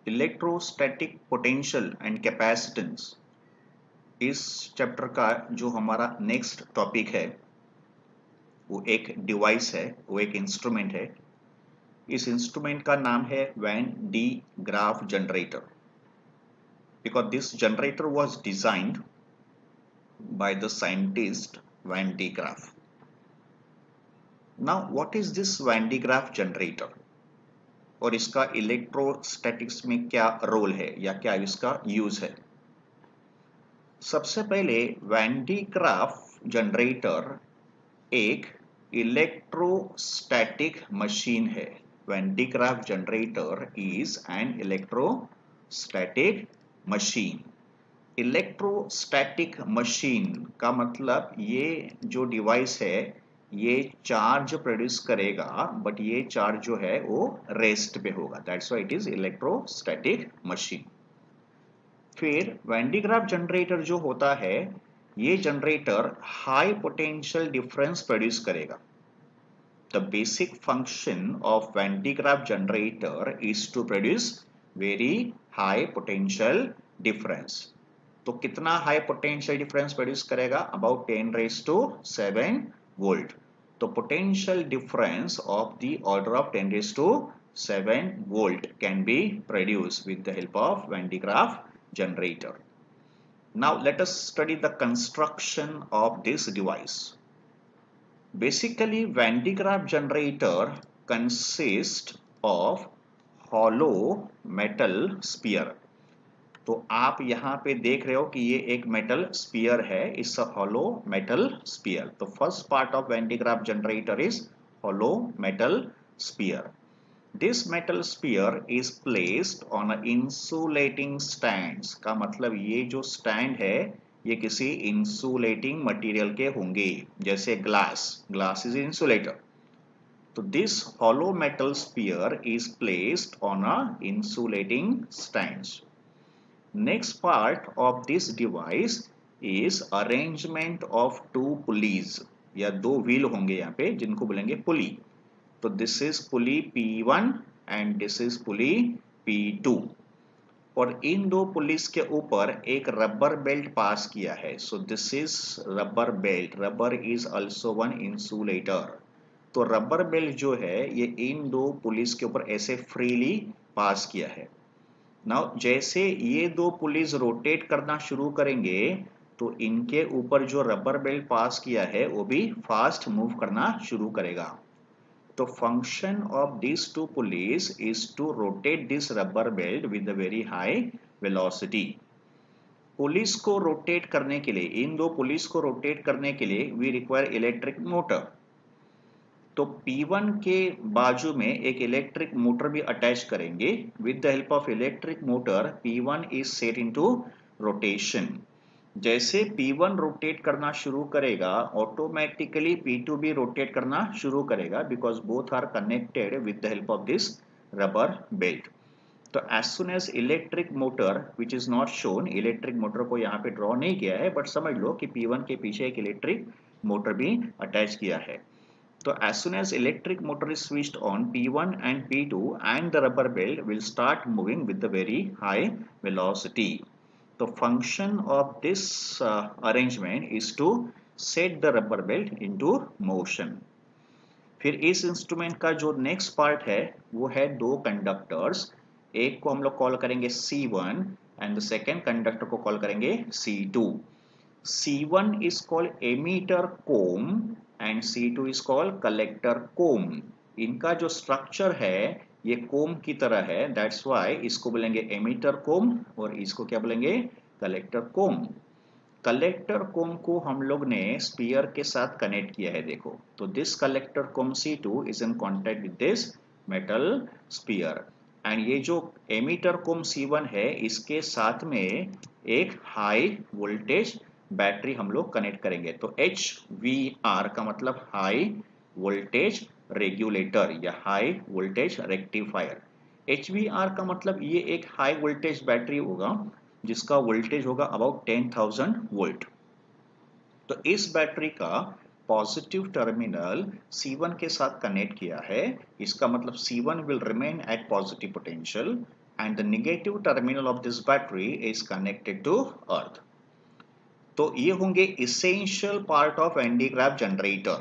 Electrostatic potential and capacitance इस chapter का जो हमारा नेक्स्ट टॉपिक है वो एक डिवाइस है, वो एक इंस्ट्रूमेंट है। इस इंस्ट्रूमेंट का नाम है Van de Graaff generator, because this generator was designed by the scientist Van de Graaff. Now what is this Van de Graaff generator और इसका इलेक्ट्रोस्टैटिक्स में क्या रोल है या क्या इसका यूज है। सबसे पहले वैन डी ग्राफ जनरेटर एक इलेक्ट्रोस्टैटिक मशीन है। Van de Graaff generator is an electrostatic machine. Electrostatic machine का मतलब ये जो डिवाइस है ये चार्ज प्रोड्यूस करेगा, बट ये चार्ज जो है वो रेस्ट पे होगा। That's why it is electrostatic machine. फिर वैन डी ग्राफ जनरेटर जो होता है, ये generator high potential difference produce करेगा। The basic function of Van de Graaff generator is to produce very high potential difference. तो कितना हाई पोटेंशियल डिफरेंस प्रोड्यूस करेगा? About 10⁻⁷ volt. तो potential difference of the order of 10⁻⁷ volt can be produced with the help of Van de Graaff generator. Now let us study the construction of this device. Basically, Van de Graaff generator consists of hollow metal sphere. तो आप यहाँ पे देख रहे हो कि ये एक मेटल स्पीयर है, इस हॉलो मेटल स्पीयर। तो first part of Van de Graaff generator is hollow metal sphere. This metal sphere is placed on a insulating stands। का मतलब ये जो स्टैंड है ये किसी इंसुलेटिंग मटेरियल के होंगे, जैसे ग्लास इज इंसुलेटर। तो this hollow metal sphere is placed on a insulating stands. Next part of this device is arrangement of two pulleys, या दो व्हील होंगे यहाँ पे जिनको बोलेंगे पुली। तो this is pulley P1 and this is pulley P2 और इन दो पुलिस के ऊपर एक रबर बेल्ट पास किया है। सो this is rubber belt. Rubber is also one insulator. तो रबर बेल्ट जो है ये इन दो पुलिस के ऊपर ऐसे फ्रीली पास किया है। नाउ जैसे ये दो पुलिस रोटेट करना शुरू करेंगे तो इनके ऊपर जो रबर बेल्ट पास किया है वो भी फास्ट मूव करना शुरू करेगा। तो function of this two pulleys is to rotate this rubber belt with a very high velocity. Pulleys को रोटेट करने के लिए, इन दो पुलिस को रोटेट करने के लिए वी रिक्वायर इलेक्ट्रिक मोटर। तो P1 के बाजू में एक इलेक्ट्रिक मोटर भी अटैच करेंगे। With the help of electric motor P1 is set into rotation. जैसे P1 रोटेट करना शुरू करेगा ऑटोमेटिकली P2 भी रोटेट करना शुरू करेगा, because both are connected with the help of this rubber belt. तो as soon as electric motor which is not shown, electric motor को यहाँ पे ड्रॉ नहीं किया है, बट समझ लो कि P1 के पीछे एक इलेक्ट्रिक मोटर भी अटैच किया है। So as soon as electric motor is switched on, P1 and P2 and the rubber belt will start moving with the very high velocity. The function of this arrangement is to set the rubber belt into motion. फिर इस instrument का जो next part है वो है दो conductors. एक को हम लोग कॉल करेंगे C1 and the second conductor को कॉल करेंगे C2. C1 is called emitter comb and C2 is called collector comb. इनका जो स्ट्रक्चर है ये कोम की तरह है, दैट्स वाई इसको बोलेंगे एमिटर कोम और इसको क्या बोलेंगे? कलेक्टर कोम। कलेक्टर कोम को हम लोग ने स्पीयर के साथ कनेक्ट किया है, देखो। तो this collector comb C2 is in contact with this metal sphere and ये जो एमिटर कोम C1 है इसके साथ में एक हाई वोल्टेज बैटरी हम लोग कनेक्ट करेंगे। तो HVR का मतलब हाई वोल्टेज रेगुलेटर या हाई वोल्टेज रेक्टिफायर। HVR का मतलब ये एक हाई वोल्टेज बैटरी होगा जिसका वोल्टेज होगा अबाउट 10,000 वोल्ट। तो इस बैटरी का पॉजिटिव टर्मिनल C1 के साथ कनेक्ट किया है। इसका मतलब C1 will remain at positive potential and the negative terminal of this battery is connected to earth. तो ये होंगे essential part of Van de Graaff generator.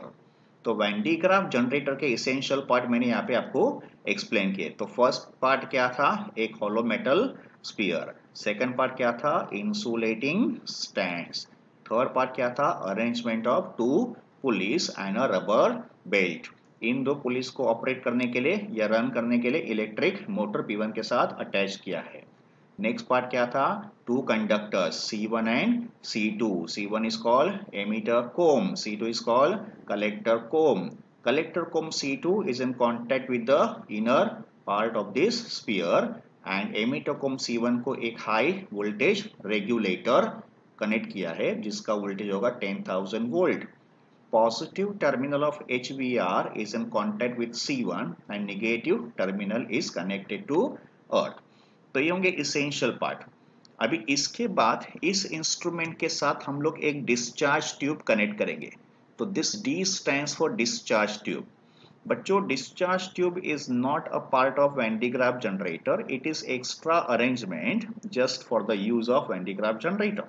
तो Van de Graaff generator के essential part मैंने यहाँ पे आपको explain किए. तो first part क्या था? एक hollow metal sphere. Second part क्या था? Insulating stands. Third part क्या था? Arrangement of two pulleys and a rubber belt. इन दो पुलिस को ऑपरेट करने के लिए या रन करने के लिए इलेक्ट्रिक मोटर P1 के साथ अटैच किया है. नेक्स्ट पार्ट क्या था? Two conductors C1 and C2. C1 is called emitter comb, C2 is called collector comb. Collector comb C2 is in contact with the inner part of this sphere and emitter comb C1 को एक high voltage regulator connect किया है जिसका voltage होगा 10,000 volt. Positive terminal of HVR is in contact with C1 and negative terminal is connected to earth. तो ये होंगे essential part. अभी इसके बाद इस इंस्ट्रूमेंट के साथ हम लोग एक डिस्चार्ज ट्यूब कनेक्ट करेंगे. तो this D stands for discharge tube. But जो discharge tube is not a part of Van de Graaff generator, it is extra arrangement just for the use of Van de Graaff generator.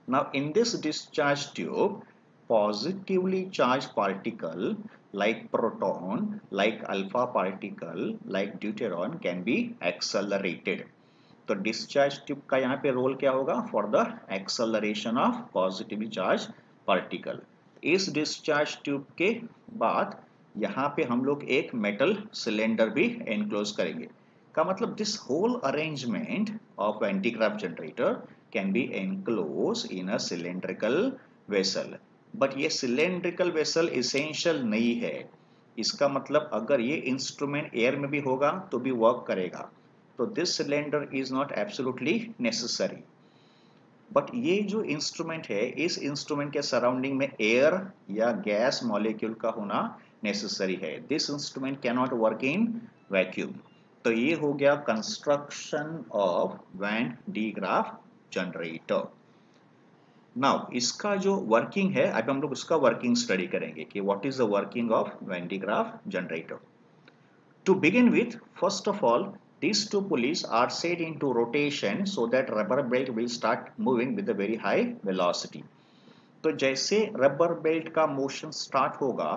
Now in this discharge tube, positively charged particle like proton, like alpha particle, like deuteron can be accelerated. तो discharge tube का यहाँ पे role क्या होगा? For the acceleration of positively charged particle. इस discharge tube के बाद यहाँ पे हम लोग एक metal cylinder भी enclose करेंगे. का मतलब this whole arrangement of Van de Graaff generator can be enclosed in a cylindrical vessel. But ये सिलेंड्रिकल वेसल इसेंशियल नहीं है. इसका मतलब अगर ये इंस्ट्रूमेंट एयर में भी होगा तो भी वर्क करेगा. तो this cylinder is not absolutely necessary. But ये जो इंस्ट्रूमेंट है इस इंस्ट्रूमेंट के सराउंडिंग में एयर या गैस मॉलिक्यूल का होना नेसेसरी है. This instrument can not work in vacuum. तो ये हो गया construction of Van de Graaff generator. Now इसका जो वर्किंग है अब हम लोग उसका वर्किंग स्टडी करेंगे कि what is the working of Van de Graaff generator. To begin with, first of all these two pulleys are set into rotation so that rubber belt will start moving with a very high velocity. तो जैसे rubber belt का motion start होगा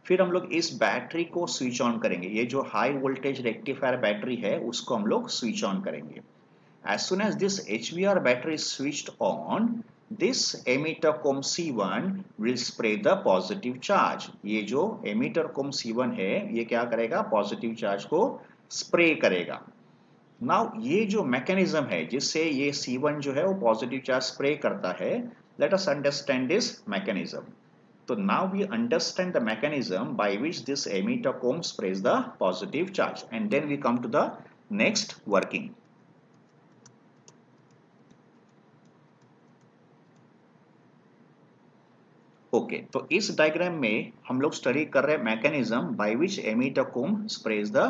फिर हम लोग इस battery को switch on करेंगे. ये जो हाई वोल्टेज रेक्टिफायर बैटरी है उसको हम लोग स्विच ऑन करेंगे. As soon as this HVR battery is switched on, this emitter comb C1 will spray the positive charge. ये जो emitter comb C1 है ये क्या करेगा? पॉजिटिव चार्ज को स्प्रे करेगा. नाउ ये जो मैकेनिज्म है जिससे ये C1 जो है वो पॉजिटिव चार्ज स्प्रे करता है, let us understand this mechanism. तो now we understand the mechanism by which this emitter comb sprays the positive charge and then we come to the next working. Okay तो इस diagram में हम लोग study कर रहे हैं mechanism by which emitter comb sprays the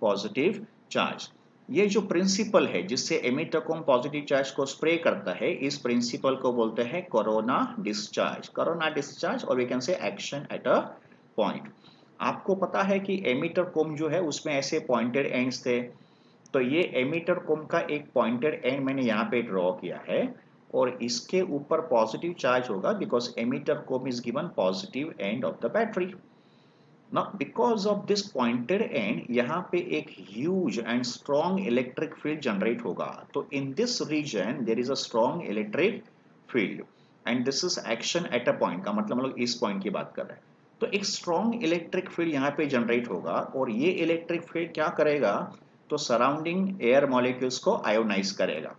positive charge. ये जो प्रिंसिपल है जिससे emitter comb पॉजिटिव चार्ज को स्प्रे करता है इस प्रिंसिपल को बोलते हैं कोरोना डिस्चार्ज. कोरोना डिस्चार्ज और we can say action at a point. आपको पता है कि emitter comb जो है उसमें ऐसे पॉइंटेड एंड्स थे. तो ये emitter comb का एक पॉइंटेड एंड मैंने यहाँ पे ड्रॉ किया है और इसके ऊपर पॉजिटिव चार्ज होगा because emitter comb is given positive end of the battery. Now because of this pointed end यहाँ पे एक huge and strong electric field generate होगा. तो in this region there is a strong electric field and this is action at a point. का मतलब हम लोग इस पॉइंट की बात कर रहे हैं. तो एक strong electric field यहाँ पे generate होगा और ये electric field क्या करेगा? तो surrounding air molecules को ionize करेगा.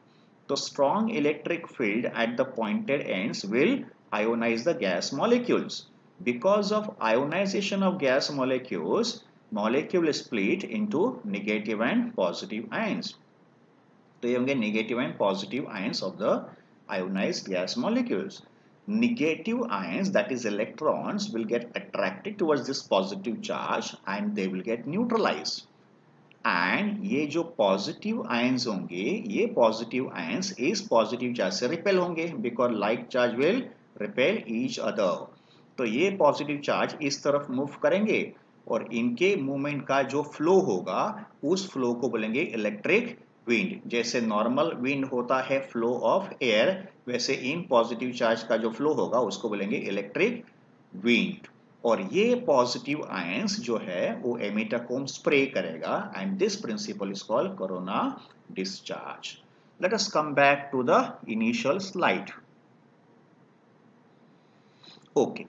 तो strong electric field at the pointed ends will ionize the gas molecules. Because of ionization of gas molecules, molecule is split into negative and positive ions. तो ये होंगे negative and positive ions of the ionized gas molecules. Negative ions, that is electrons, will get attracted towards this positive charge and they will get neutralized. And ये जो positive ions होंगे ये positive ions इस positive charge से repel होंगे because like charge will repel each other. तो ये positive charge इस तरफ मूव करेंगे और इनके मूवमेंट का जो फ्लो होगा उस फ्लो को बोलेंगे इलेक्ट्रिक विंड। जैसे नॉर्मल विंड होता है फ्लो ऑफ एयर, वैसे इन पॉजिटिव चार्ज का जो फ्लो होगा उसको बोलेंगे इलेक्ट्रिक विंड। और ये पॉजिटिव आयंस जो है वो एमिटर को स्प्रे करेगा and this principle is called corona discharge. Let us come back to the initial slide. Okay,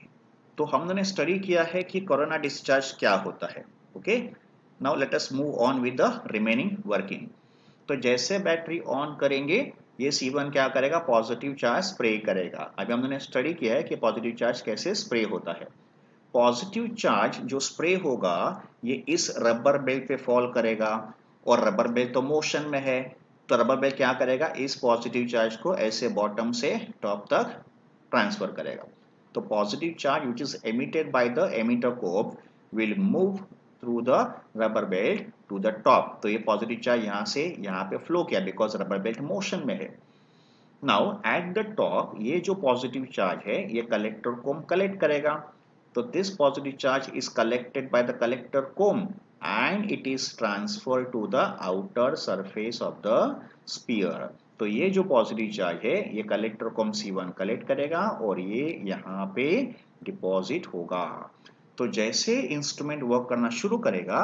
तो हमने स्टडी किया है कि कोरोना डिस्चार्ज क्या होता है। Okay, now let us move on with the remaining working. तो जैसे बैटरी ऑन करेंगे ये C1 क्या करेगा, पॉजिटिव चार्ज स्प्रे करेगा। अभी हमने स्टडी किया है कि पॉजिटिव चार्ज कैसे स्प्रे होता है। पॉजिटिव चार्ज जो स्प्रे होगा ये इस रबर बेल्ट पे फॉल करेगा और रबर बेल्ट तो मोशन में है, तो रबर बेल्ट क्या करेगा, इस पॉजिटिव चार्ज को ऐसे बॉटम से टॉप तक ट्रांसफर करेगा। तो positive charge which is emitted by the emitter cope will move through the rubber belt to the top। तो ये पॉजिटिव चार्ज यहाँ से यहाँ पे फ्लो किया बिकॉज रबर बेल्ट मोशन में है। नाउ एट द टॉप ये जो पॉजिटिव चार्ज है ये कलेक्टर कोम कलेक्ट करेगा। तो this positive charge is collected by the collector comb and it is transfer to the outer surface of the sphere. तो ये जो पॉजिटिव चार्ज है ये कलेक्टर कोम C1 कलेक्ट करेगा और ये यहाँ पे डिपॉजिट होगा। तो जैसे इंस्ट्रूमेंट वर्क करना शुरू करेगा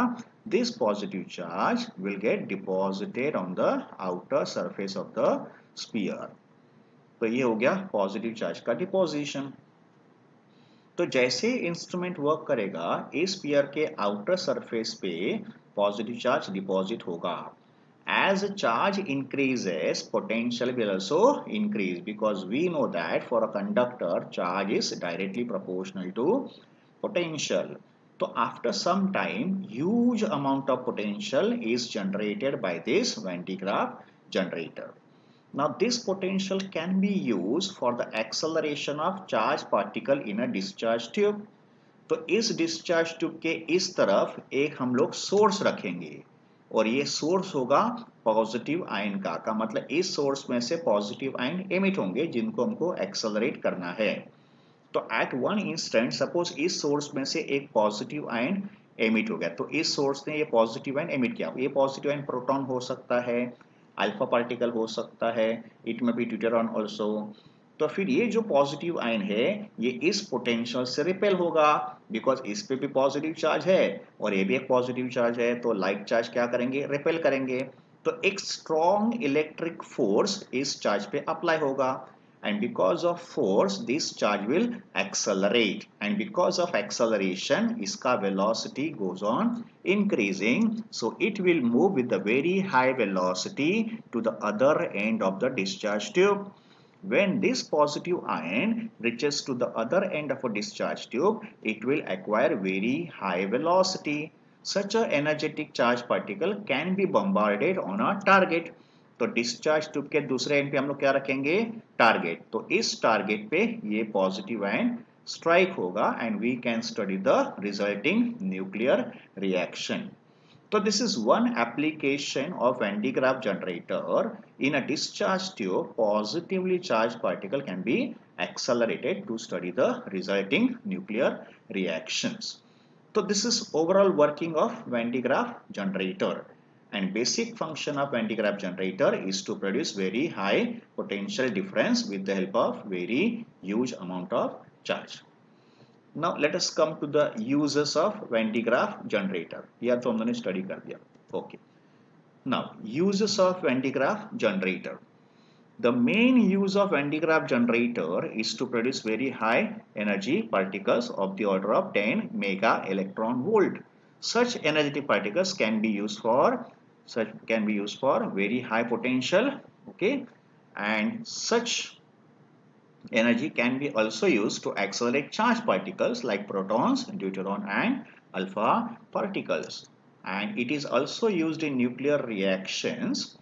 this positive charge will get deposited on the outer surface of the sphere. तो ये हो गया पॉजिटिव चार्ज का डिपोजिशन। तो जैसे इंस्ट्रूमेंट वर्क करेगा इस स्फीयर के आउटर सरफेस पे पॉजिटिव चार्ज डिपॉजिट होगा। As charge increases, potential will also increase because we know that for a conductor, charge is directly proportional to potential. So after some time, huge amount of potential is generated by this Van de Graaff generator. Now this potential can be used for the acceleration of charged particle in a discharge tube. तो इस discharge tube के इस तरफ एक हम लोग source रखेंगे और ये सोर्स होगा पॉजिटिव आयन का मतलब इस सोर्स में से पॉजिटिव आयन एमिट होंगे जिनको हमको एक्सेलरेट करना है। तो एट वन इंस्टेंट सपोज इस सोर्स में से एक पॉजिटिव आयन एमिट हो गया, तो इस सोर्स ने ये पॉजिटिव आयन एमिट किया। ये पॉजिटिव आयन प्रोटॉन हो सकता है, अल्फा पार्टिकल हो सकता है, इट में बी ड्यूटेरॉन ऑल्सो। तो फिर ये जो पॉजिटिव आयन है ये इस पोटेंशियल से रिपेल होगा बिकॉज इस पे भी पॉजिटिव चार्ज है और ये भी एक पॉजिटिव चार्ज है, तो लाइक चार्ज क्या करेंगे, रिपेल करेंगे। तो एक स्ट्रॉन्ग इलेक्ट्रिक फोर्स इस चार्ज पे अप्लाई होगा and because of force this charge will accelerate and because of acceleration इसका velocity goes on increasing, so it will move with a very high velocity to the other end of the discharge tube. When this positive ion reaches to the other end of a discharge tube it will acquire very high velocity. Such a energetic charged particle can be bombarded on a target। तो discharge tube के दूसरे and पे हम लोग क्या रखेंगे, target. तो इस टारगेट पे ये पॉजिटिव आयन स्ट्राइक होगा and we can study the resulting nuclear reaction. तो this is one application of Van de Graaff generator. In a discharge tube positively charged particle can be accelerated to study the resulting nuclear reactions. So this is overall working of Van de Graaff generator. And basic function of Van de Graaff generator is to produce very high potential difference with the help of very huge amount of charge. Now let us come to the uses of Van de Graaff generator. यह तो हमने study कर दिया। Okay. Now uses of Van de Graaff generator. The main use of Van de Graaff generator is to produce very high energy particles of the order of 10 mega electron volt. Such energetic particles can be used for very high potential, okay, and such energy can be also used to accelerate charged particles like protons, deuteron and alpha particles. And it is also used in nuclear reactions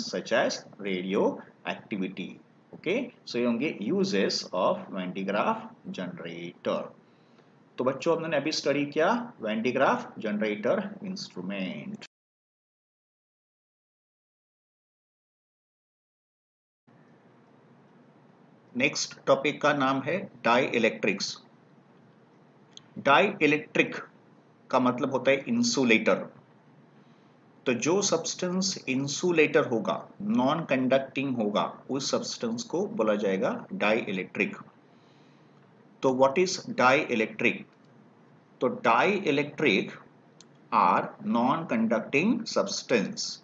such as radioactivity. Okay, so ये होंगे uses of Van de Graaff generator. तो बच्चों हमने अभी study किया Van de Graaff generator instrument. Next topic का नाम है डाई इलेक्ट्रिक्स। डाई इलेक्ट्रिक का मतलब होता है इंसुलेटर। तो जो सब्सटेंस इंसुलेटर होगा, नॉन कंडक्टिंग होगा, उस सब्सटेंस को बोला जाएगा डाई इलेक्ट्रिक। तो व्हाट इज डाई इलेक्ट्रिक? तो dielectric are non conducting substance,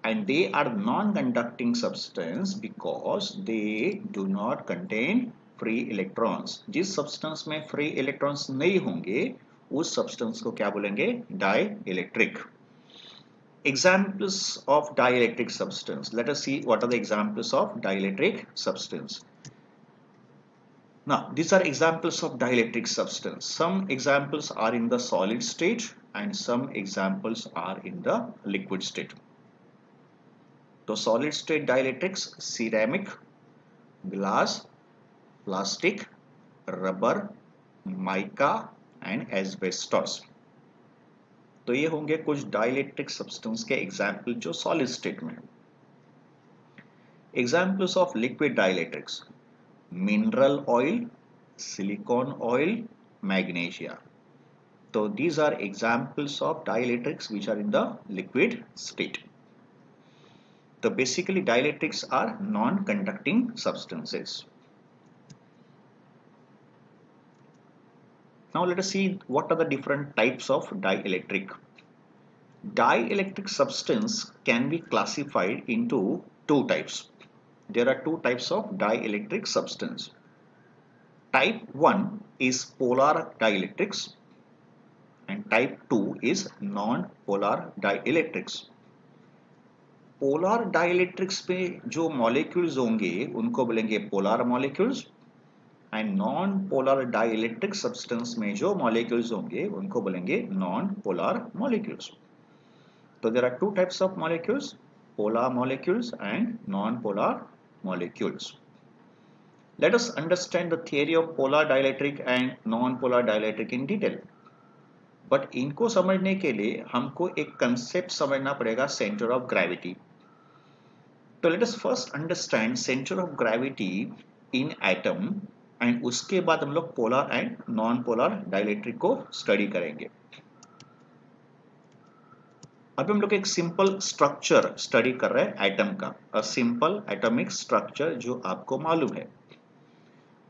and they are non-conducting substance because they do not contain free electrons। जिस सब्सटेंस में फ्री इलेक्ट्रॉन्स नहीं होंगे उस सब्सटेंस को क्या बोलेंगे? Dielectric. Examples of dielectric substance. Let us see what are the examples of dielectric substance. Now, these are examples of dielectric substance. Some examples are in the solid state and some examples are in the liquid state. So, solid state dielectrics: ceramic, glass, plastic, rubber, mica and asbestos. तो ये होंगे कुछ dielectric substance के example जो solid state में। Examples of liquid dielectrics: mineral oil, silicon oil, magnesia. तो these are examples of dielectrics which are in the liquid state. तो basically dielectrics are non conducting substances. Now let us see what are the different types of dielectric. Dielectric substance can be classified into two types. There are two types of dielectric substance. Type 1 is polar dielectrics and type 2 is non-polar dielectrics. Polar dielectrics पे जो molecules होंगे उनको बोलेंगे polar molecules, and non-polar dielectric substance में जो molecules होंगे उनको बोलेंगे non-polar molecules. So there are two types of molecules, polar molecules and non-polar molecules. Let us understand the theory of polar dielectric and non-polar dielectric in detail. But इनको समझने के लिए हमको एक concept समझना पड़ेगा, center of gravity. तो let us first understand center of gravity in atom and उसके बाद हम लोग polar and non polar dielectric को स्टडी करेंगे। अब हम लोग एक सिंपल स्ट्रक्चर स्टडी कर रहे हैं एटम का, अ सिंपल एटॉमिक स्ट्रक्चर जो आपको मालूम है।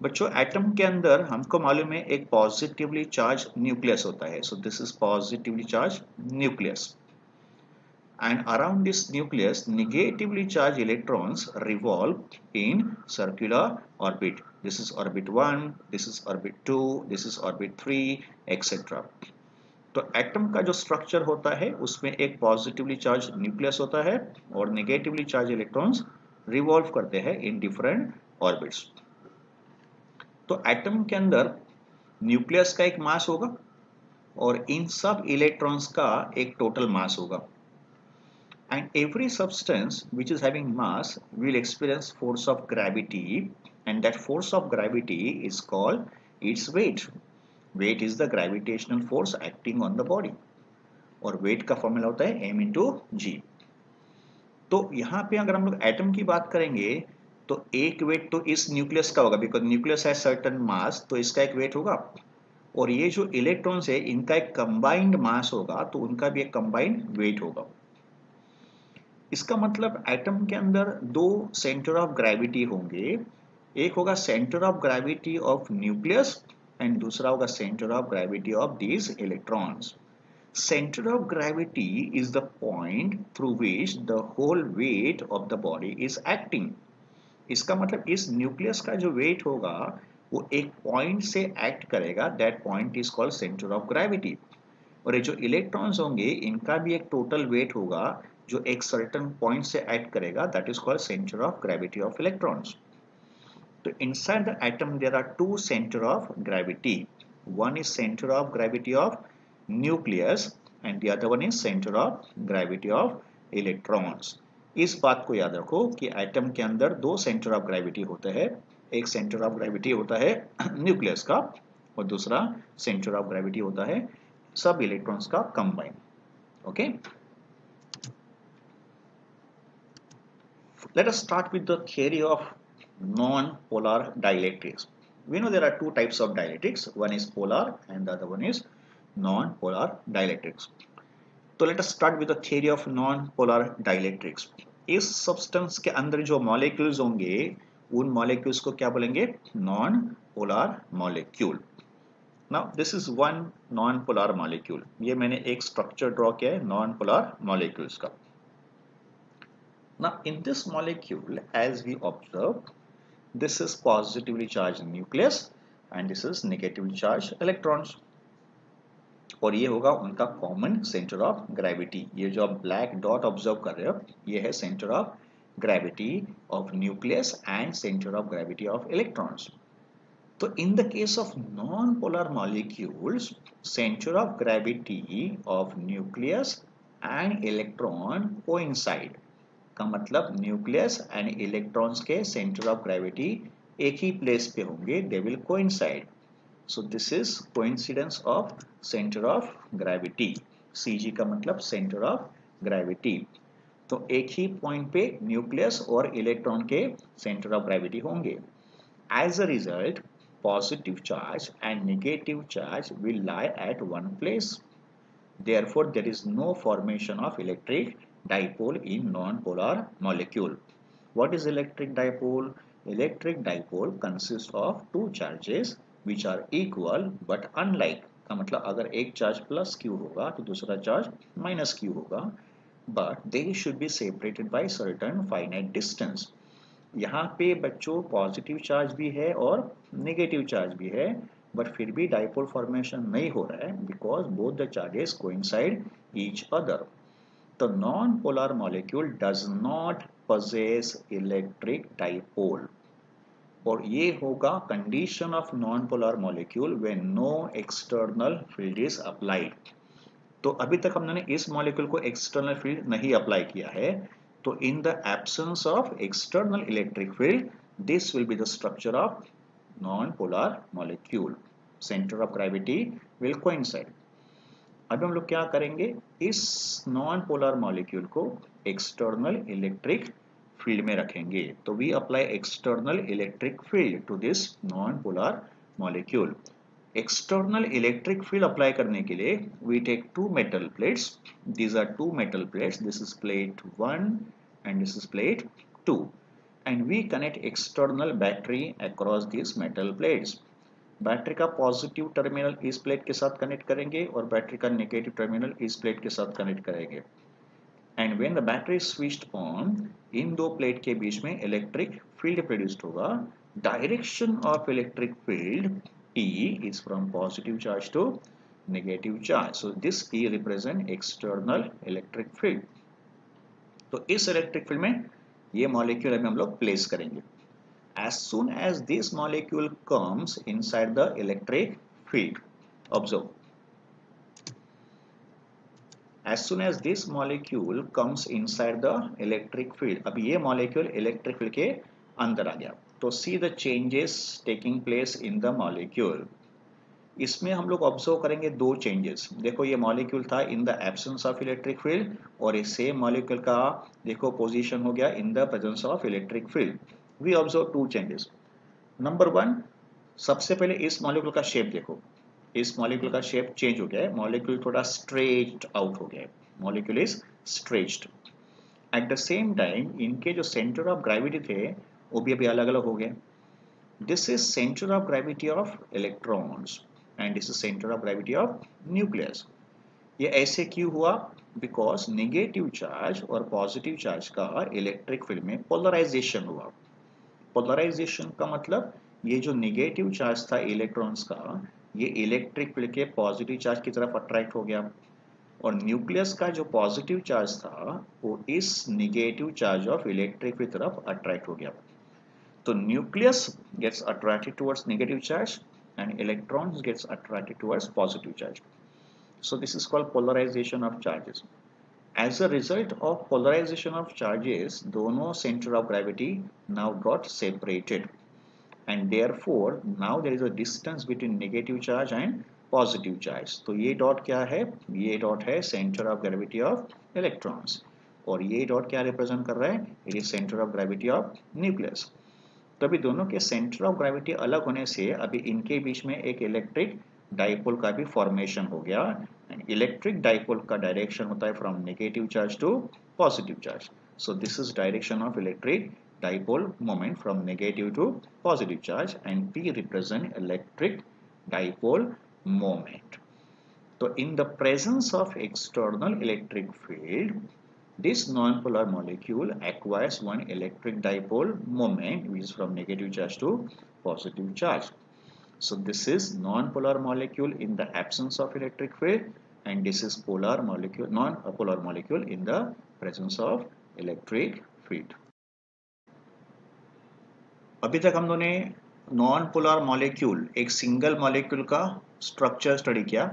बच्चों, एटम के अंदर हमको मालूम है एक पॉजिटिवली चार्ज न्यूक्लियस होता है। सो this is positively charge nucleus, and around this nucleus negatively charged electrons revolve in circular orbit. This is orbit 1, this is orbit 2, this is orbit 3, etc. तो एटम का जो स्ट्रक्चर होता है उसमें एक positively charge nucleus होता है और नेगेटिवली चार्ज इलेक्ट्रॉन्स रिवॉल्व करते हैं इन डिफरेंट ऑर्बिट्स। तो एटम के अंदर न्यूक्लियस का एक मास होगा और इन सब इलेक्ट्रॉन्स का एक टोटल मास होगा। And every substance which is having mass will experience force of gravity, and that force of gravity is called its weight. Weight is the gravitational force acting on the body, और weight का formula होता है m into g। तो यहाँ पे अगर हम लोग एटम की बात करेंगे तो एक वेट तो इस न्यूक्लियस का होगा, बिकॉज न्यूक्लियस है सर्टेन मास, तो इसका एक वेट होगा। और ये जो इलेक्ट्रॉन्स है इनका एक कंबाइंड मास होगा, तो उनका भी एक कंबाइंड वेट होगा। इसका मतलब एटम के अंदर दो सेंटर ऑफ ग्रेविटी होंगे, एक होगा centre of gravity of nucleus and दूसरा होगा centre of gravity of these electrons. Centre of gravity is the point through which the whole weight of the body is acting. इसका मतलब इस nucleus का जो वेट होगा वो एक पॉइंट से एक्ट करेगा, that point is called centre of gravity. और ये जो इलेक्ट्रॉन्स होंगे इनका भी एक टोटल वेट होगा जो एक सर्टेन पॉइंट से एक्ट करेगा, that is called centre of gravity of electrons. तो inside the atom there are two centre of gravity, one is centre of gravity of nucleus and the other one is centre of gravity of electrons. इस बात को याद रखो कि atom के अंदर दो सेंटर ऑफ ग्रेविटी होते हैं, एक सेंटर ऑफ ग्रेविटी होता है न्यूक्लियस का और दूसरा सेंटर ऑफ ग्रेविटी होता है सब इलेक्ट्रॉन्स का combine. Okay, let us start with the theory of non-polar dielectrics. We know there are two types of dielectrics. One is polar and the other one is non-polar dielectrics. तो let us start with the theory of non-polar dielectrics. इस substance के अंदर जो molecules होंगे उन molecules को क्या बोलेंगे? Non-polar molecule. Now this is one non-polar molecule. ये मैंने एक स्ट्रक्चर ड्रॉ किया है नॉन-पोलर मॉलिक्यूल्स का. Now in this molecule, as we observe, this is positively charged nucleus and this is negatively charged electrons. और ये होगा उनका कॉमन सेंटर ऑफ ग्रेविटी. ये जो आप ब्लैक डॉट ऑब्जर्व कर रहे हो ये है centre of gravity of nucleus and centre of gravity of electrons. तो in the case of non polar molecules, centre of gravity of nucleus and electron coincide. का मतलब न्यूक्लियस एंड इलेक्ट्रॉन्स के centre of gravity एक ही place पे होंगे, they will coincide. So this is coincidence of centre of gravity. CG का मतलब centre of gravity. तो एक ही पॉइंट पे न्यूक्लियस और इलेक्ट्रॉन के सेंटर ऑफ ग्रेविटी होंगे. As a result positive charge and negative charge will lie at one place. Therefore, there is no formation of electric dipole in non-polar molecule. What is electric dipole? Electric dipole consists of two charges which are equal but unlike. का मतलब अगर एक charge plus q होगा तो दूसरा charge minus q होगा, but they should be separated by certain finite distance. यहाँ पे बच्चों पॉजिटिव चार्ज भी है और नेगेटिव चार्ज भी है, बट फिर भी डाइपोल फॉर्मेशन नहीं हो रहा है because both the charges coincide each other. तो non polar molecule does not possess electric dipole. और ये होगा condition of non polar molecule when no external field is applied. तो अभी तक हमने इस मॉलिक्यूल को एक्सटर्नल फील्ड नहीं अप्लाई किया है. तो in the absence of external electric field this will be the structure of non-polar molecule. Center of gravity will coincide. अब हम लोग क्या करेंगे, इस non-polar molecule को external electric field में रखेंगे. तो we apply external electric field to this non-polar molecule. External electric field apply करने के लिए we take two metal plates. These are two metal plates. This is plate 1 and this is plate 2. And we connect external battery across these metal plates. Battery का positive terminal इस plate के साथ connect करेंगे और battery का negative terminal इस plate के साथ कनेक्ट करेंगे. And when the battery switched on, इन दो प्लेट के बीच में इलेक्ट्रिक फील्ड प्रोड्यूस्ड होगा. Direction of electric field E is from positive charge to negative charge. So this E represent external electric field. तो इस इलेक्ट्रिक फील्ड में ये मॉलिक्यूल अभी हम लोग प्लेस करेंगे. As soon as this molecule comes inside the electric field, observe. As soon as this molecule comes inside the electric field, अब ये molecule electric field के अंदर आ गया. तो see the changes taking place in the molecule. इसमें हम लोग observe करेंगे दो चेंजेस. देखो ये मॉलिक्यूल था in the absence of electric field और इस सेम मॉलिक्यूल का देखो पोजीशन हो गया in the presence of electric field. We observe two changes. Number 1, सबसे पहले इस मॉलिक्यूल का शेप देखो. इस मॉलिक्यूल का शेप चेंज हो गया है. मॉलिक्यूल थोड़ा स्ट्रेच्ड आउट हो गया है. Molecule is stretched. At the same time इनके जो सेंटर ऑफ ग्रेविटी थे वो भी अभी अलग अलग हो गए. This is centre of gravity of electrons and this is center of gravity of nucleus. ये ऐसे क्यों हुआ? बिकॉज नेगेटिव चार्ज और पॉजिटिव चार्ज का इलेक्ट्रिक फील्ड में पोलराइजेशन हुआ. पोलराइजेशन का मतलब ये जो नेगेटिव चार्ज था इलेक्ट्रॉन्स का ये इलेक्ट्रिक फील्ड के पॉजिटिव चार्ज की तरफ अट्रैक्ट हो गया और न्यूक्लियस का जो पॉजिटिव चार्ज था वो इस negative charge of electric field तरफ अट्रैक्ट हो गया. तो nucleus gets attracted towards negative charge and electrons gets attracted towards positive charge. So this is called polarization of charges. As a result of polarization of charges, दोनों center of gravity now got separated and therefore now there is a distance between negative charge and positive charge. तो ये dot क्या है? ये dot है center of gravity of electrons और ये dot क्या रिप्रेजेंट कर रहा है? It is center of gravity of nucleus. तो अभी दोनों के सेंटर ऑफ ग्रेविटी अलग होने से अभी इनके बीच में एक इलेक्ट्रिक डाइपोल का भी फॉर्मेशन हो गया। इलेक्ट्रिक डाइपोल का डायरेक्शन होता है from negative charge to positive charge. So this is direction of electric dipole moment from negative to positive charge and P represent electric dipole moment. So in the presence of external electric field, this non-polar molecule acquires one electric dipole moment which is from negative charge to positive charge. So this is non-polar molecule in the absence of electric field and this is polar molecule, non-polar molecule in the presence of electric field. अभी तक हम लोगों ने non polar molecule एक single molecule का structure study किया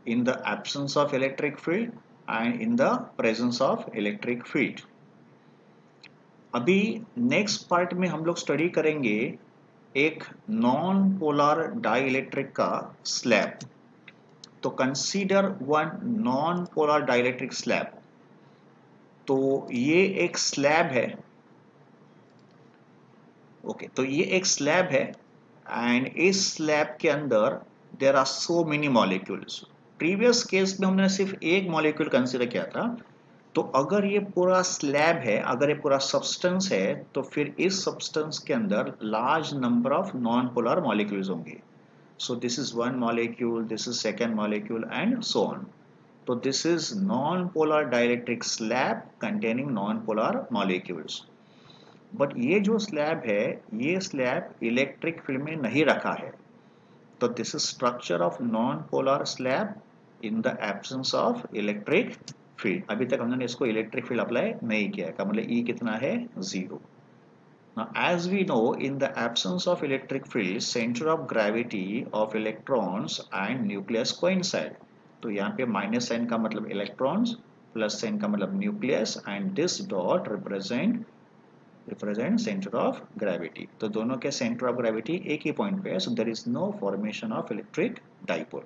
इन the absence of electric field and in the presence of electric field. अभी next part में हम लोग स्टडी करेंगे एक नॉन पोलर डाइलेक्ट्रिक का स्लैब। तो consider one non polar dielectric slab. तो ये एक स्लैब है, ओके तो ये एक स्लैब है एंड इस स्लैब के अंदर there are so many molecules. Previous case में हमने सिर्फ एक मॉलिक्यूल कंसीडर किया था। तो अगर ये पूरा स्लैब है, अगर ये पूरा सब्सटेंस है, तो फिर इस सब्सटेंस के अंदर large number of non polar molecules होंगे। So this is one molecule, this is second molecule and so on. तो this is non polar dielectric slab containing non polar molecules. But ये जो स्लैब है, ये slab electric field में नहीं रखा है। तो this is structure of non polar slab in the absence of electric field. अभी तक हमने इसको इलेक्ट्रिक फील्ड अप्लाई नहीं किया है, का मतलब ई कितना है, 0। Now as we know, in the absence of electric field, center of gravity of electrons and nucleus coincide. तो यहाँ पे माइनस साइन का मतलब इलेक्ट्रॉन्स, प्लस साइन का मतलब nucleus and this dot represent centre of gravity. तो दोनों के सेंटर ऑफ ग्रेविटी एक ही पॉइंट पे है, so there is no formation of electric dipole.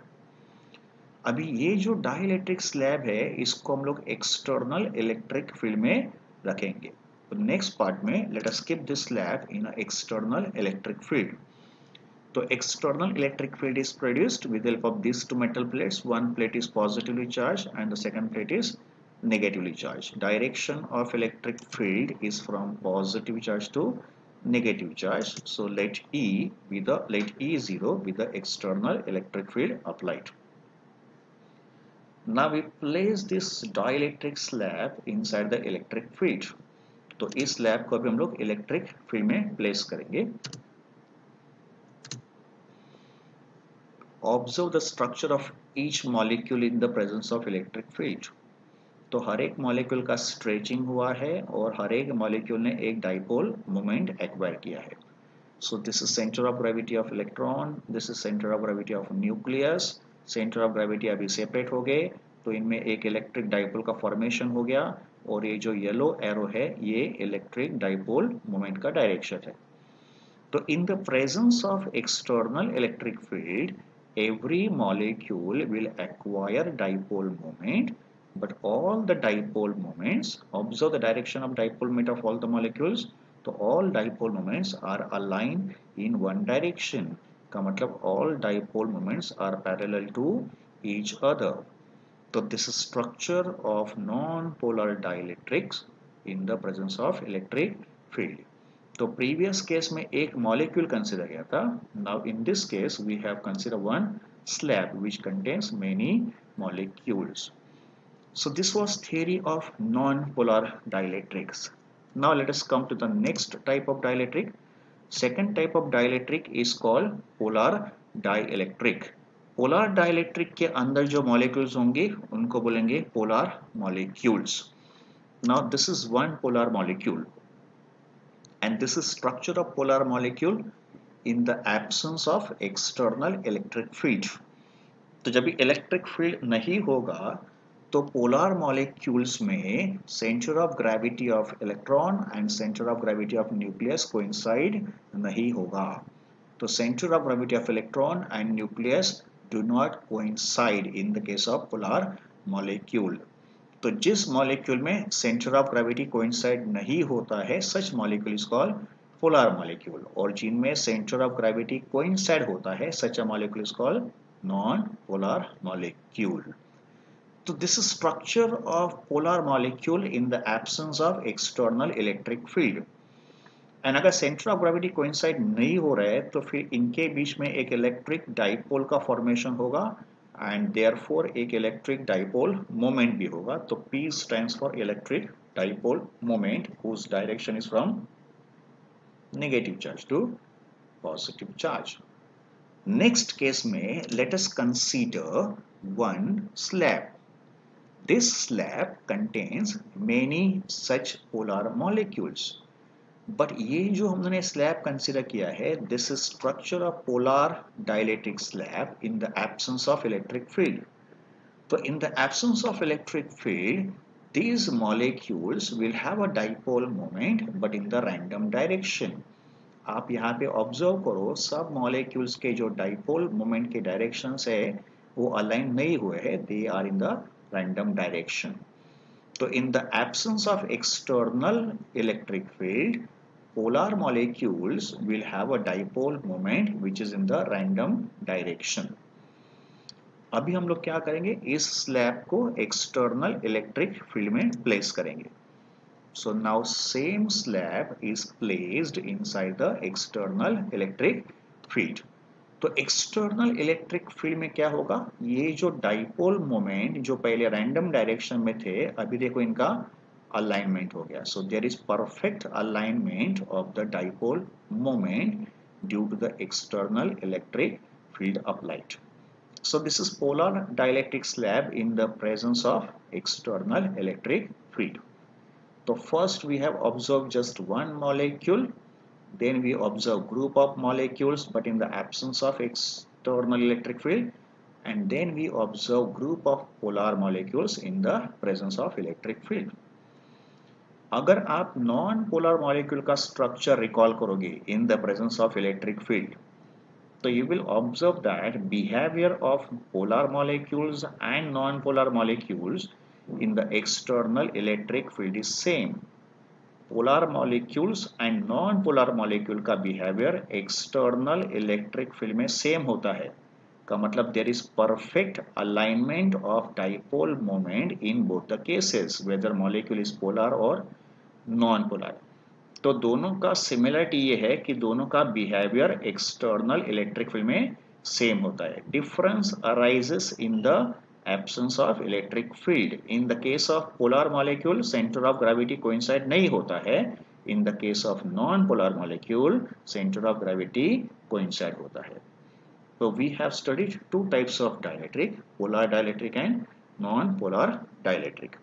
अभी ये जो डाइलेक्ट्रिक स्लैब है, इसको हम लोग एक्सटर्नल इलेक्ट्रिक फील्ड में रखेंगे। तो नेक्स्ट पार्ट में let us keep this slab in external electric field. तो external electric field is produced with the help of these two metal plates. One plate is positively charged and the second plate is negatively charged. Direction of electric field is from positive charge to negative charge. So let E0 be the external electric field applied. Now we place this dielectric slab inside the electric field. तो इस slab को अभी हम लोग electric field में place करेंगे। Observe the structure of each molecule in the presence of electric field. तो हर एक मॉलिक्यूल का स्ट्रेचिंग हुआ है और हर एक मॉलिक्यूल ने एक डाइपोल मोमेंट एक्वायर किया है। सो this is centre of gravity of electron, this is centre of gravity of nucleus. Centre of gravity अभी सेपरेट हो गए, तो इनमें एक इलेक्ट्रिक डाइपोल का फॉर्मेशन हो गया और ये जो येलो एरो है ये इलेक्ट्रिक डाइपोल मोमेंट का डायरेक्शन है। तो in the presence of external electric field every molecule will acquire dipole moment, but all the dipole moments, observe the direction of dipole moment of all the molecules, so all dipole moments are aligned in one direction, का मतलब all dipole moments are parallel to each other. So this is structure of non-polar dielectrics in the presence of electric field. तो previous case में एक molecule consider किया था। Now in this case we have consider one slab which contains many molecules. So this was theory of non polar dielectrics. Now let us come to the next type of dielectric. Second type of dielectric is called polar dielectric. Polar dielectric के अंदर जो molecules होंगे उनको बोलेंगे polar molecules. Now this is one polar molecule and this is structure of polar molecule in the absence of external electric field. तो जब भी electric field नहीं होगा तो पोलर मॉलिक्यूल्स में centre of gravity of electron and centre of gravity of nucleus coincide नहीं होगा। तो centre of gravity of electron and nucleus do not coincide in the case of polar molecule. तो जिस molecule में centre of gravity coincide नहीं होता है, such molecule is called polar molecule, और जिनमें सेंटर ऑफ ग्रेविटी कोइंसाइड होता है, such a molecule is called non polar molecule. So this is structure of polar molecule in the absence of external electric field. And अगर centre of gravity coincide नहीं हो रहा है तो फिर इनके बीच में एक इलेक्ट्रिक डाइपोल का फॉर्मेशन होगा एंड देयरफॉर एक इलेक्ट्रिक डाइपोल मोमेंट भी होगा. तो P stands for electric dipole moment whose direction is from negative charge to positive charge. Next case में let us consider one slab. This slab contains many such polar molecules. But ये जो हमने slab consider किया है, this is structure of polar dielectric slab in the absence of electric field. So in the absence of electric field, these molecules will have a dipole moment, but in the random direction. आप यहाँ पे observe करो, सब molecules के जो dipole moment के directions है वो अलाइन नहीं हुए हैं, they are in the random direction. So in the absence of external electric field, polar molecules will have a dipole moment which is in the random direction. अभी हम लोग क्या करेंगे, इस स्लैब को एक्सटर्नल इलेक्ट्रिक फील्ड में place करेंगे. So now same slab is placed inside the external electric field. तो एक्सटर्नल इलेक्ट्रिक फील्ड में क्या होगा, ये जो डाइपोल मोमेंट जो पहले रैंडम डायरेक्शन में थे, अभी देखो इनका अलाइनमेंट हो गया. So there is perfect alignment of the dipole moment due to the external electric field applied. So this is polar dielectric slab in the presence of external electric field. तो first we have observe just one molecule. Then we observe group of molecules but in the absence of external electric field, and then we observe group of polar molecules in the presence of electric field. अगर आप non polar molecule का structure recall करोगे in the presence of electric field, तो you will observe that behavior of polar molecules and non-polar molecules in the external electric field is same. Polar molecules and non polar molecule का behaviour external electric field में same होता है. का मतलब there is perfect alignment of dipole moment in both the cases whether molecule is polar और non polar. तो दोनों का सिमिलरिटी ये है कि दोनों का बिहेवियर एक्सटर्नल इलेक्ट्रिक फील्ड में सेम होता है. Difference arises in the absence of electric field. In the case of polar molecule, center of gravity coincide नहीं होता है. In the case of non-polar molecule, center of gravity coincide होता है. So we have studied two types of dielectric, polar dielectric and non-polar dielectric.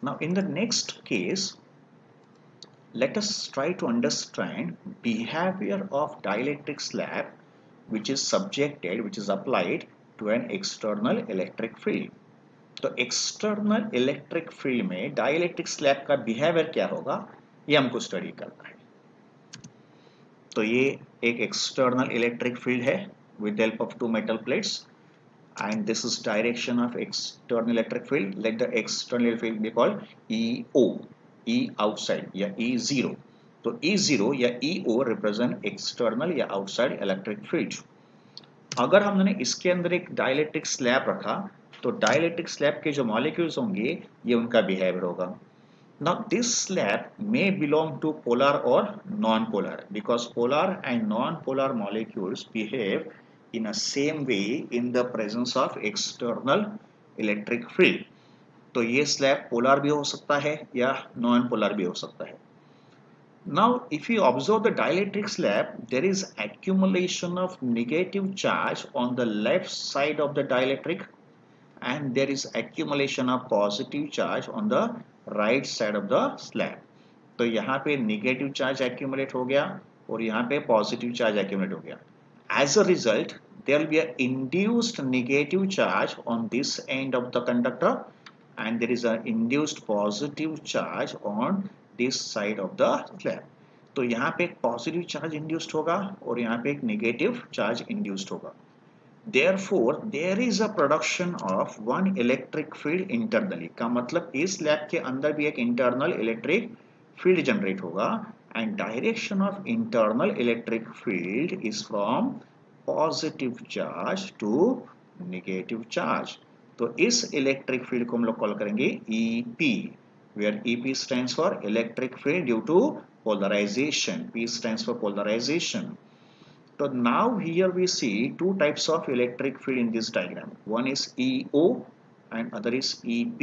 Now in the next case, let us try to understand behavior of dielectric slab which is subjected, which is applied to an external electric field. तो external electric field में dielectric slab का behavior क्या होगा, ये हमको study करना है. तो ये एक external electric field है with help of two metal plates, and this is direction of external electric field. Let the external field be called EO, E outside या E0. तो E0 या EO represent external या outside electric field. अगर हमने इसके अंदर एक dielectric slab रखा तो डाइलेक्ट्रिक स्लैब के जो मॉलिक्यूल्स होंगे ये उनका बिहेवियर होगा. Now this slab may belong to polar और non polar because polar and non polar molecules behave in a same way in the presence of external electric field. तो ये slab polar भी हो सकता है या नॉन पोलर भी हो सकता है. Now, if you observe the dielectric slab, there is accumulation of negative charge on the left side of the dielectric, and there is accumulation of positive charge on the right side of the slab. तो यहाँ पे negative charge accumulate हो गया और यहाँ पे positive charge accumulate हो गया. As a result, there will be an induced negative charge on this end of the conductor, and there is an induced positive charge on this side of the slab. तो यहाँ पे एक positive charge induced होगा और यहाँ पे एक negative charge induced होगा. Therefore there is a production of one electric field internally. का मतलब इस स्लैब के अंदर भी एक इंटरनल इलेक्ट्रिक फील्ड जनरेट होगा and direction of internal electric field is from positive charge to negative charge. तो इस इलेक्ट्रिक फील्ड को हम लोग कॉल करेंगे EP, where EP stands for electric field due to polarization. P stands for polarization. So now here we see two types of electric field in this diagram. One is EO and other is EP.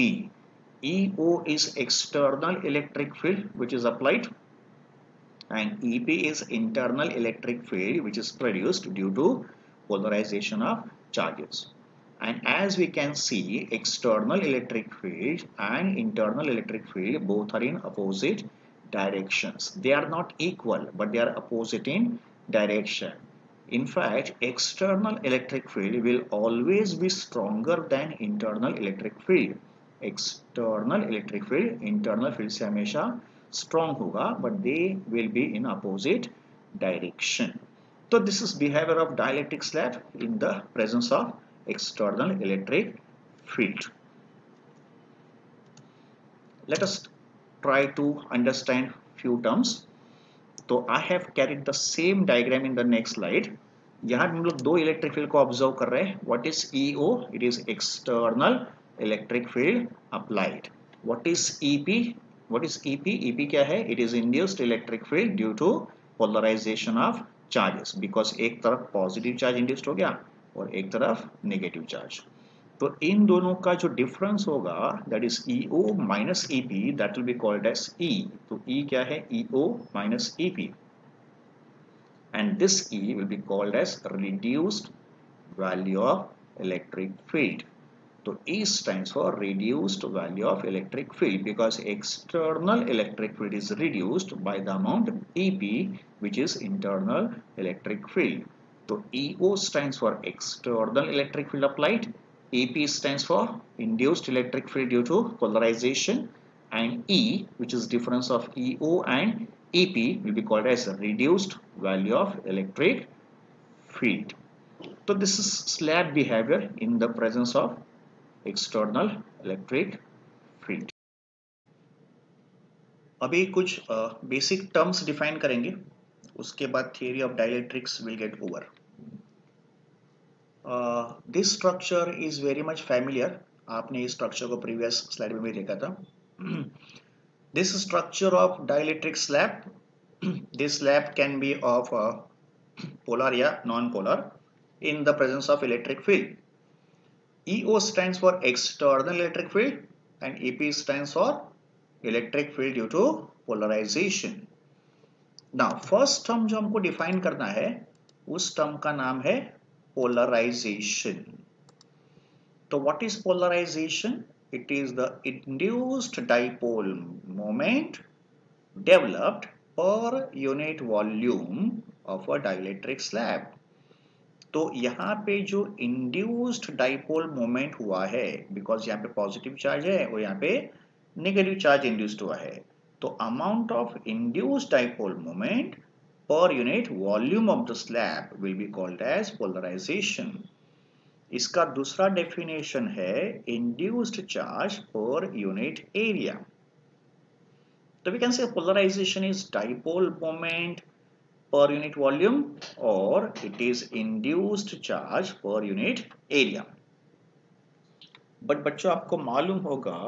EO is external electric field which is applied, and EP is internal electric field which is produced due to polarization of charges. And as we can see, external electric field and internal electric field both are in opposite directions. They are not equal, but they are opposite in direction. In fact, external electric field will always be stronger than internal electric field. External electric field internal field से हमेशा strong होगा, but they will be in opposite direction. So this is behavior of dielectric slab in the presence of external electric field. Let us try to understand few terms. तो I have carried the same diagram in the next slide. यहाँ हम लोग दो electric field को observe कर रहे हैं. What is EO? It is external electric field applied. What is EP? What is EP? EP क्या है? It is induced electric field due to polarization of charges. Because एक तरफ पॉजिटिव चार्ज इंड्यूस्ड हो गया और एक तरफ नेगेटिव चार्ज. तो इन दोनों का जो डिफरेंस होगा that is EO minus EP, that will be called as E. तो E क्या है? EO minus EP, and this E will be called as reduced value of electric field. तो E stands for reduced value of electric field because external electric field is reduced by the amount EP which is internal electric field. तो EO stands for external electric field applied, EP stands for induced electric field due to polarization, and E, which is difference of EO and EP, will be called as reduced value of electric field. So this is slab behavior in the presence of external electric field. अभी कुछ basic terms define करेंगे, उसके बाद theory of dielectrics will get over. This structure is very much familiar. आपने इस structure को previous slide में भी देखा था. This structure of dielectric slab, this slab can be of polar या non-polar in the presence of electric field. EO stands for external electric field and EP stands for electric field due to polarization. Now first term जो हमको define करना है उस term का नाम है polarization. So what is polarization? It is the induced dipole moment developed per unit volume of a dielectric slab. तो यहाँ पे जो इंड्यूस्ड डाइपोल मोमेंट हुआ है, बिकॉज यहाँ पे पॉजिटिव चार्ज है और यहाँ पे नेगेटिव चार्ज इंड्यूस्ड हुआ है, तो amount of induced dipole moment per unit volume of the slab will be called as polarization. इसका दूसरा डेफिनेशन है induced charge per unit area. तो we can say polarization is dipole moment per unit volume or it is induced charge per unit area. But बच्चों आपको मालूम होगा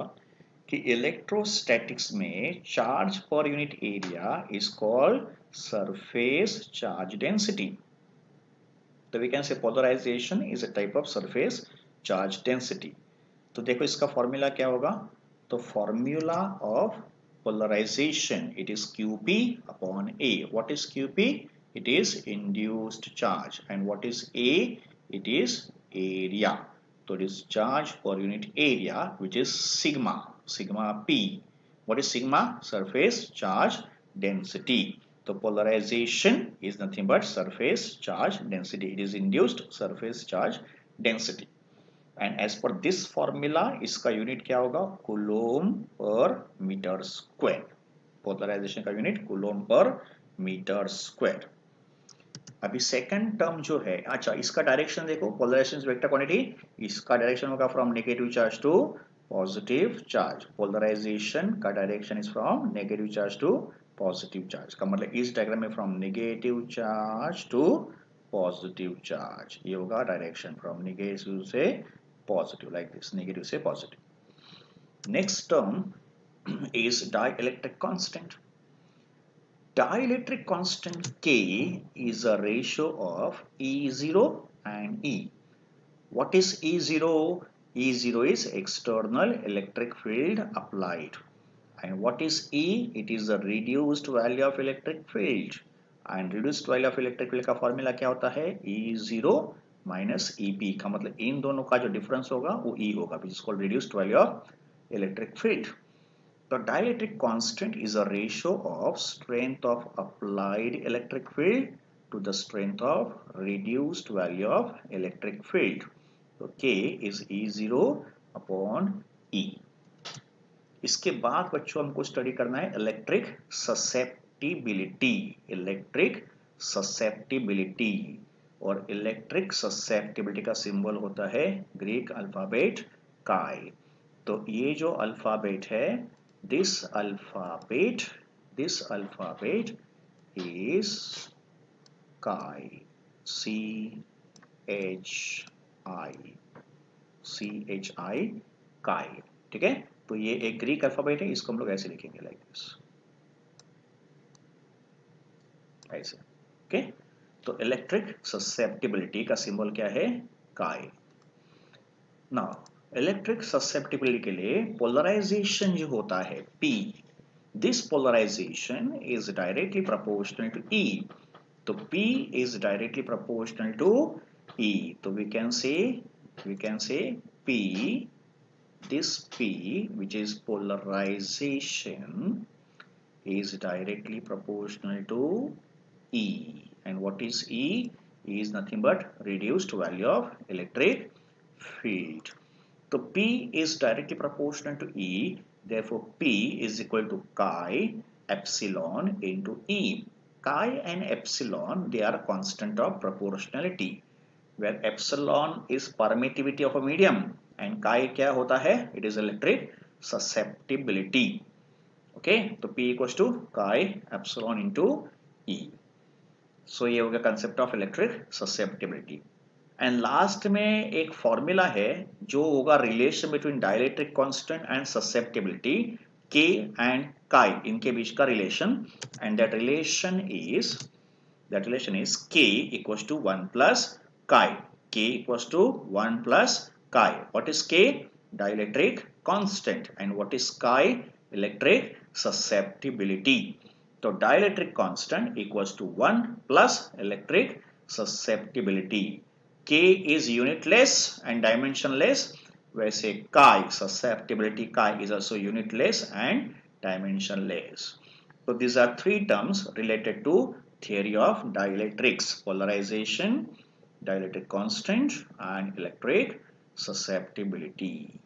कि electrostatics में charge per unit area is called surface charge density. तो we can say polarization is a type of surface charge density. तो देखो इसका फॉर्मूला क्या होगा. तो formula of polarization, it is QP upon A. What is QP? It is induced charge. And what is A? It is area. So it is charge per unit area, which is sigma, sigma P. What is sigma? Surface charge density. So polarization is nothing but surface charge density. It is induced surface charge density. And as per this formula, इसका unit क्या होगा. Coulomb per metre square. Polarization का unit coulomb per metre square. अभी second term जो है, अच्छा इसका direction देखो. पोलराइजेशन वेक्टर क्वांटिटी, इसका डायरेक्शन होगा from negative charge to positive charge, polarization का direction is from negative charge to positive charge, का मतलब इस डायग्राम में from negative charge to positive charge, ये होगा डायरेक्शन फ्रॉम नेगेटिव से पॉजिटिव, लाइक दिस, नेगेटिव से positive. Next term is dielectric constant. Dielectric constant K is a ratio of E0 and E. What is E0? E0 is external electric field applied. And what is E? It is the reduced value of electric field. And reduced value of electric field का formula क्या होता है? E0 minus EP, का मतलब इन दोनों का जो difference होगा वो E होगा, which is called reduced value of electric field. The dielectric constant is a ratio of strength of applied electric field to the strength of reduced value of electric field. So K is E0 upon E. इसके बाद बच्चों हमको study करना है electric susceptibility. Electric susceptibility, और electric susceptibility का symbol होता है ग्रीक अल्फाबेट काई। तो ये जो अल्फाबेट है, this alphabet is chi, chi, chi, ठीक है। तो ये एक ग्रीक अल्फाबेट है, इसको हम लोग ऐसे लिखेंगे, लाइक दिस, ऐसे, ओके। तो इलेक्ट्रिक ससेप्टिबिलिटी का सिंबल क्या है? chi। नाउ इलेक्ट्रिक ससेप्टिबिलिटी के लिए पोलराइजेशन जो होता है P, this polarization is directly proportional to E. तो P is directly proportional to E. तो we can say P, this P which is polarization is directly proportional to E. And what is E? E is nothing but reduced value of electric field. So P is directly proportional to E, therefore P is equal to chi epsilon into E. Chi and epsilon, they are constant of proportionality, where epsilon is permittivity of a medium and chi क्या होता है? It is electric susceptibility. Okay, तो P equals to chi epsilon into E. So ये हो गया concept of electric susceptibility. And last में एक formula है जो होगा relation between dielectric constant and susceptibility, K and chi, इनके बीच का relation, and that relation is K equals to 1 plus chi, K equals to 1 plus chi. What is K? Dielectric constant, and what is chi? Electric susceptibility. तो dielectric constant equals to 1 plus electric susceptibility. K is unitless and dimensionless, whereas chi, susceptibility chi, is also unitless and dimensionless. So these are three terms related to theory of dielectrics: polarization, dielectric constant, and electric susceptibility.